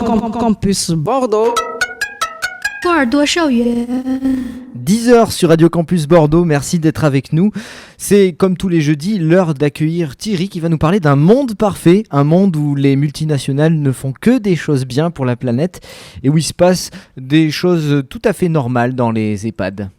Campus Bordeaux. 波尔多校园 10h sur Radio Campus Bordeaux, merci d'être avec nous. C'est comme tous les jeudis, l'heure d'accueillir Thierry qui va nous parler d'un monde parfait, un monde où les multinationales ne font que des choses bien pour la planète et où il se passe des choses tout à fait normales dans les EHPAD.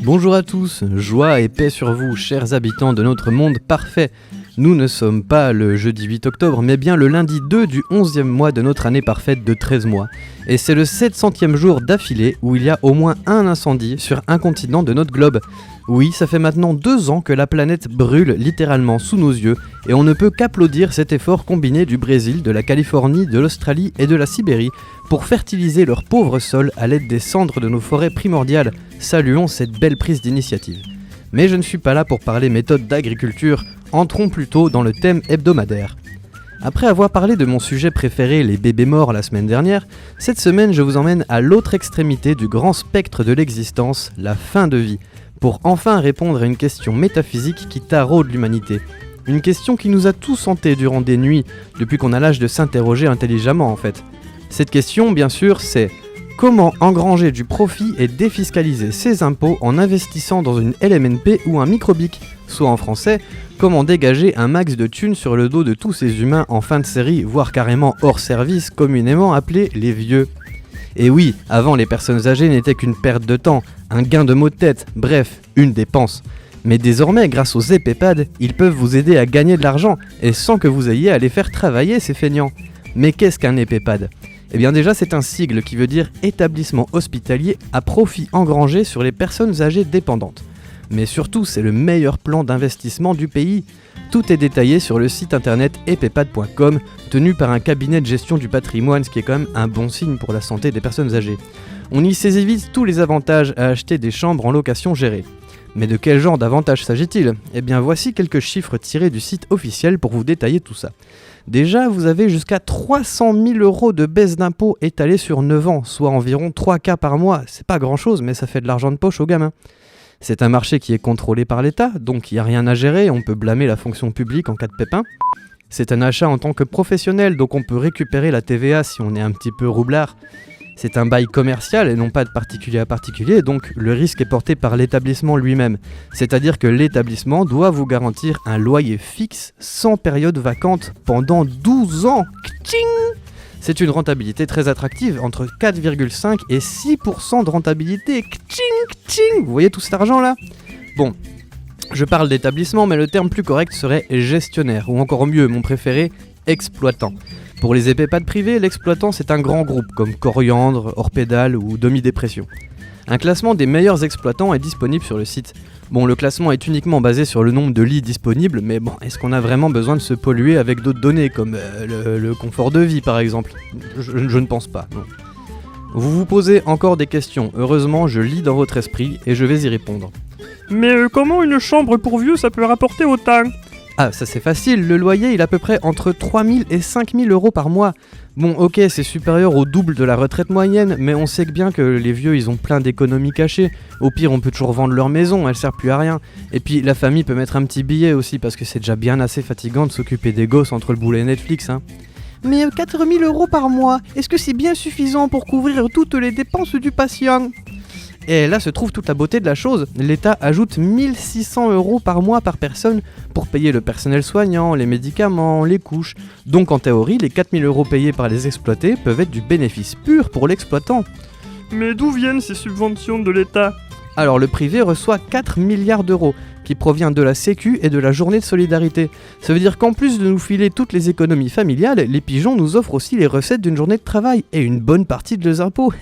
Bonjour à tous, joie et paix sur vous, chers habitants de notre monde parfait. Nous ne sommes pas le jeudi 8 octobre, mais bien le lundi 2 du 11e mois de notre année parfaite de 13 mois. Et c'est le 700e jour d'affilée où il y a au moins un incendie sur un continent de notre globe. Oui, ça fait maintenant 2 ans que la planète brûle littéralement sous nos yeux, et on ne peut qu'applaudir cet effort combiné du Brésil, de la Californie, de l'Australie et de la Sibérie pour fertiliser leur pauvre sol à l'aide des cendres de nos forêts primordiales. Saluons cette belle prise d'initiative. Mais je ne suis pas là pour parler méthode d'agriculture, entrons plutôt dans le thème hebdomadaire. Après avoir parlé de mon sujet préféré, les bébés morts, la semaine dernière, cette semaine je vous emmène à l'autre extrémité du grand spectre de l'existence, la fin de vie, pour enfin répondre à une question métaphysique qui taraude l'humanité. Une question qui nous a tous hantés durant des nuits, depuis qu'on a l'âge de s'interroger intelligemment en fait. Cette question, bien sûr, c'est: comment engranger du profit et défiscaliser ses impôts en investissant dans une LMNP ou un microbic? Soit en français, comment dégager un max de thunes sur le dos de tous ces humains en fin de série, voire carrément hors service, communément appelés les vieux. Et oui, avant les personnes âgées n'étaient qu'une perte de temps, un gain de maux de tête, bref, une dépense. Mais désormais, grâce aux EHPAD, ils peuvent vous aider à gagner de l'argent, et sans que vous ayez à les faire travailler ces feignants. Mais qu'est-ce qu'un EHPAD ? Eh bien déjà, c'est un sigle qui veut dire établissement hospitalier à profit engrangé sur les personnes âgées dépendantes. Mais surtout, c'est le meilleur plan d'investissement du pays. Tout est détaillé sur le site internet epepad.com, tenu par un cabinet de gestion du patrimoine, ce qui est quand même un bon signe pour la santé des personnes âgées. On y saisit vite tous les avantages à acheter des chambres en location gérée. Mais de quel genre d'avantages s'agit-il ? Eh bien voici quelques chiffres tirés du site officiel pour vous détailler tout ça. Déjà, vous avez jusqu'à 300 000 € de baisse d'impôts étalés sur 9 ans, soit environ 3 cas par mois. C'est pas grand chose, mais ça fait de l'argent de poche aux gamins. C'est un marché qui est contrôlé par l'État, donc il n'y a rien à gérer, on peut blâmer la fonction publique en cas de pépin. C'est un achat en tant que professionnel, donc on peut récupérer la TVA si on est un petit peu roublard. C'est un bail commercial et non pas de particulier à particulier, donc le risque est porté par l'établissement lui-même. C'est-à-dire que l'établissement doit vous garantir un loyer fixe sans période vacante pendant 12 ans. K'tching ! C'est une rentabilité très attractive, entre 4,5 et 6% de rentabilité. K'tching, k'tching ! Vous voyez tout cet argent là ? Bon, je parle d'établissement, mais le terme plus correct serait gestionnaire, ou encore mieux, mon préféré, exploitant. Pour les EHPAD privés, l'exploitant c'est un grand groupe comme Coriandre, Orpédal ou Demi-Dépression. Un classement des meilleurs exploitants est disponible sur le site. Bon, le classement est uniquement basé sur le nombre de lits disponibles, mais bon, est-ce qu'on a vraiment besoin de se polluer avec d'autres données, comme le confort de vie par exemple ? Je ne pense pas, non. Vous vous posez encore des questions, heureusement je lis dans votre esprit et je vais y répondre. Mais comment une chambre pour vieux ça peut rapporter autant ? Ah, ça c'est facile, le loyer il est à peu près entre 3 000 et 5 000 € par mois. Bon, ok, c'est supérieur au double de la retraite moyenne, mais on sait que bien que les vieux ils ont plein d'économies cachées. Au pire, on peut toujours vendre leur maison, elle sert plus à rien. Et puis la famille peut mettre un petit billet aussi, parce que c'est déjà bien assez fatigant de s'occuper des gosses entre le boulot et Netflix, hein. Mais 4 000 € par mois, est-ce que c'est bien suffisant pour couvrir toutes les dépenses du patient ? Et là se trouve toute la beauté de la chose, l'État ajoute 1 600 € par mois par personne pour payer le personnel soignant, les médicaments, les couches. Donc en théorie, les 4 000 € payés par les exploités peuvent être du bénéfice pur pour l'exploitant. Mais d'où viennent ces subventions de l'État ? Alors le privé reçoit 4 milliards d'euros, qui provient de la Sécu et de la journée de solidarité. Ça veut dire qu'en plus de nous filer toutes les économies familiales, les pigeons nous offrent aussi les recettes d'une journée de travail et une bonne partie de leurs impôts.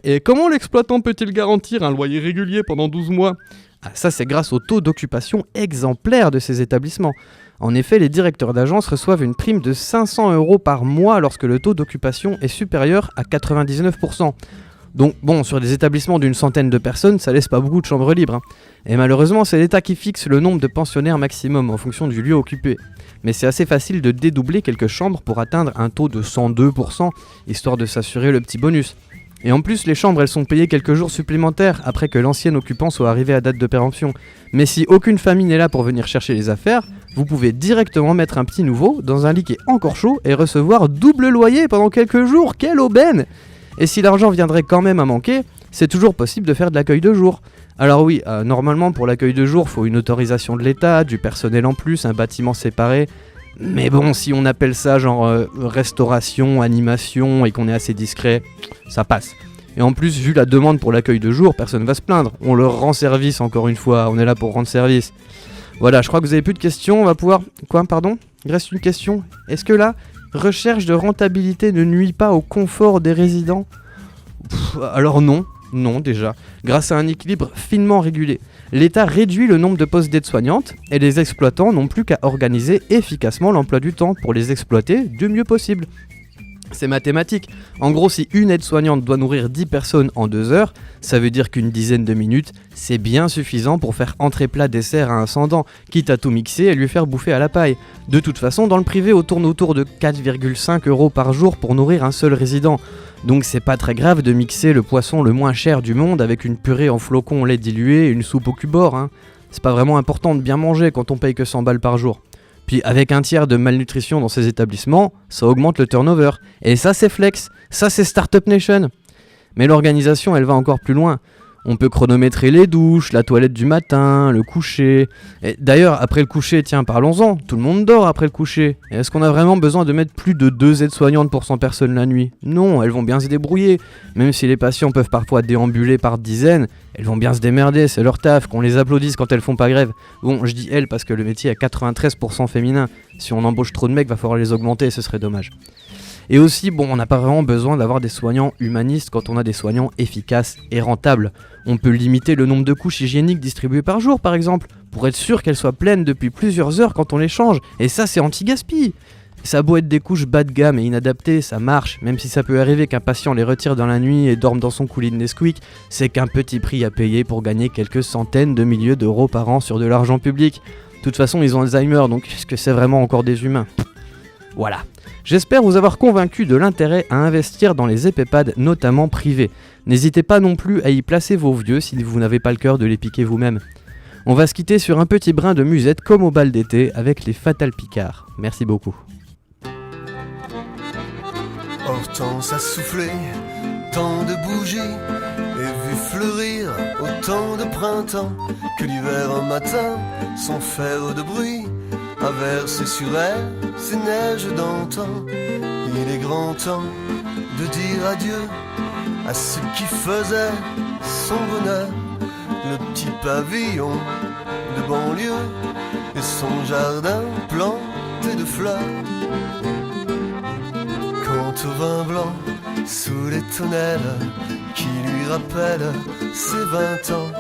Et comment l'exploitant peut-il garantir un loyer régulier pendant 12 mois ? Ah, ça c'est grâce au taux d'occupation exemplaire de ces établissements. En effet, les directeurs d'agence reçoivent une prime de 500 € par mois lorsque le taux d'occupation est supérieur à 99%. Donc bon, sur des établissements d'une centaine de personnes, ça laisse pas beaucoup de chambres libres, hein. Et malheureusement, c'est l'État qui fixe le nombre de pensionnaires maximum en fonction du lieu occupé. Mais c'est assez facile de dédoubler quelques chambres pour atteindre un taux de 102%, histoire de s'assurer le petit bonus. Et en plus, les chambres, elles sont payées quelques jours supplémentaires après que l'ancien occupant soit arrivé à date de péremption. Mais si aucune famille n'est là pour venir chercher les affaires, vous pouvez directement mettre un petit nouveau dans un lit qui est encore chaud et recevoir double loyer pendant quelques jours. Quelle aubaine! Et si l'argent viendrait quand même à manquer, c'est toujours possible de faire de l'accueil de jour. Alors oui, normalement pour l'accueil de jour, faut une autorisation de l'État, du personnel en plus, un bâtiment séparé. Mais bon, si on appelle ça genre restauration, animation et qu'on est assez discret, ça passe. Et en plus, vu la demande pour l'accueil de jour, personne va se plaindre. On leur rend service encore une fois, on est là pour rendre service. Voilà, je crois que vous avez plus de questions, on va pouvoir... Quoi, pardon? Il reste une question. Est-ce que la recherche de rentabilité ne nuit pas au confort des résidents? Alors non, déjà. Grâce à un équilibre finement régulé, l'État réduit le nombre de postes d'aides-soignantes et les exploitants n'ont plus qu'à organiser efficacement l'emploi du temps pour les exploiter du mieux possible. C'est mathématique. En gros, si une aide-soignante doit nourrir 10 personnes en 2 heures, ça veut dire qu'une dizaine de minutes, c'est bien suffisant pour faire entrée plat dessert à un sans-dent, quitte à tout mixer et lui faire bouffer à la paille. De toute façon, dans le privé, on tourne autour de 4,5 € par jour pour nourrir un seul résident. Donc c'est pas très grave de mixer le poisson le moins cher du monde avec une purée en flocons au lait dilué et une soupe au cubord, hein. C'est pas vraiment important de bien manger quand on paye que 100 balles par jour. Puis avec un tiers de malnutrition dans ces établissements, ça augmente le turnover. Et ça c'est flex, ça c'est Startup Nation. Mais l'organisation elle va encore plus loin. On peut chronométrer les douches, la toilette du matin, le coucher. Et d'ailleurs, après le coucher, tiens, parlons-en, tout le monde dort après le coucher. Et est-ce qu'on a vraiment besoin de mettre plus de 2 aides-soignantes pour 100 personnes la nuit? Non, elles vont bien se débrouiller. Même si les patients peuvent parfois déambuler par dizaines, elles vont bien se démerder, c'est leur taf, qu'on les applaudisse quand elles font pas grève. Bon, je dis elles parce que le métier est à 93% féminin. Si on embauche trop de mecs, va falloir les augmenter, ce serait dommage. Et aussi, bon, on n'a pas vraiment besoin d'avoir des soignants humanistes quand on a des soignants efficaces et rentables. On peut limiter le nombre de couches hygiéniques distribuées par jour, par exemple, pour être sûr qu'elles soient pleines depuis plusieurs heures quand on les change. Et ça, c'est anti-gaspi. Ça a beau être des couches bas de gamme et inadaptées, ça marche, même si ça peut arriver qu'un patient les retire dans la nuit et dorme dans son coulis de Nesquik, c'est qu'un petit prix à payer pour gagner quelques centaines de milliers d'euros par an sur de l'argent public. De toute façon, ils ont Alzheimer, donc est-ce que c'est vraiment encore des humains? Voilà. J'espère vous avoir convaincu de l'intérêt à investir dans les EHPAD, notamment privés. N'hésitez pas non plus à y placer vos vieux si vous n'avez pas le cœur de les piquer vous-même. On va se quitter sur un petit brin de musette comme au bal d'été avec les Fatal Picards. Merci beaucoup. Hortense a soufflé tant de bougies et vu fleurir autant de printemps que l'hiver un matin, sans faire de bruit, a versé sur elle ces neiges d'antan. Il est grand temps de dire adieu à ce qui faisait son bonheur, le petit pavillon de banlieue et son jardin planté de fleurs. Quant au vin blanc sous les tonnelles qui lui rappellent ses 20 ans,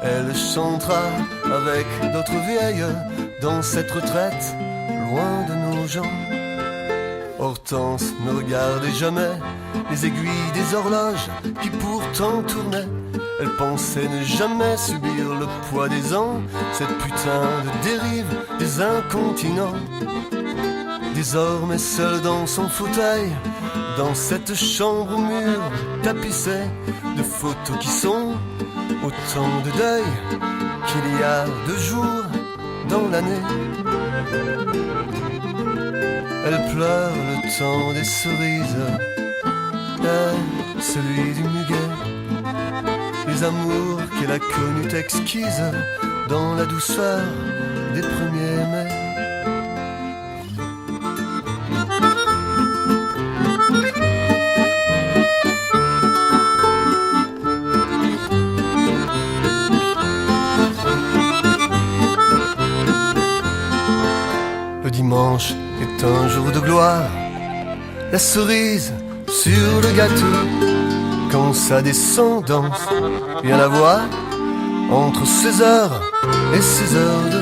elle chantera avec d'autres vieilles dans cette retraite, loin de nos gens. Hortense ne regardait jamais les aiguilles des horloges qui pourtant tournaient. Elle pensait ne jamais subir le poids des ans, cette putain de dérive des incontinents. Désormais seule dans son fauteuil, dans cette chambre au mur tapissé de photos qui sont autant de deuil qu'il y a 2 jours dans l'année. Elle pleure le temps des cerises, celui du muguet, les amours qu'elle a connus exquises dans la douceur des premiers mai. Dimanche est un jour de gloire, la cerise sur le gâteau. Quand sa descendance vient la voir entre 16h et 16h02.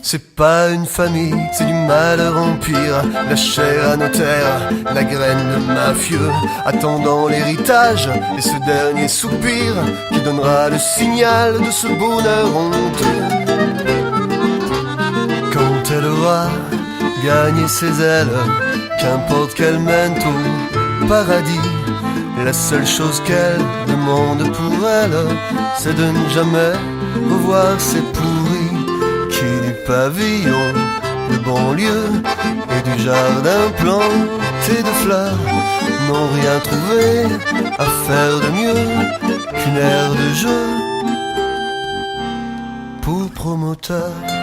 C'est pas une famille, c'est du malheur en pire. La chair à notaire, la graine de mafieux, attendant l'héritage et ce dernier soupir qui donnera le signal de ce bonheur honteux. Quand elle aura gagné ses ailes, qu'importe qu'elle mène au paradis, la seule chose qu'elle demande pour elle, c'est de ne jamais revoir ces pourris qui lui pavillon de banlieue et du jardin planté de fleurs n'ont rien trouvé à faire de mieux qu'une aire de jeu pour promoteur.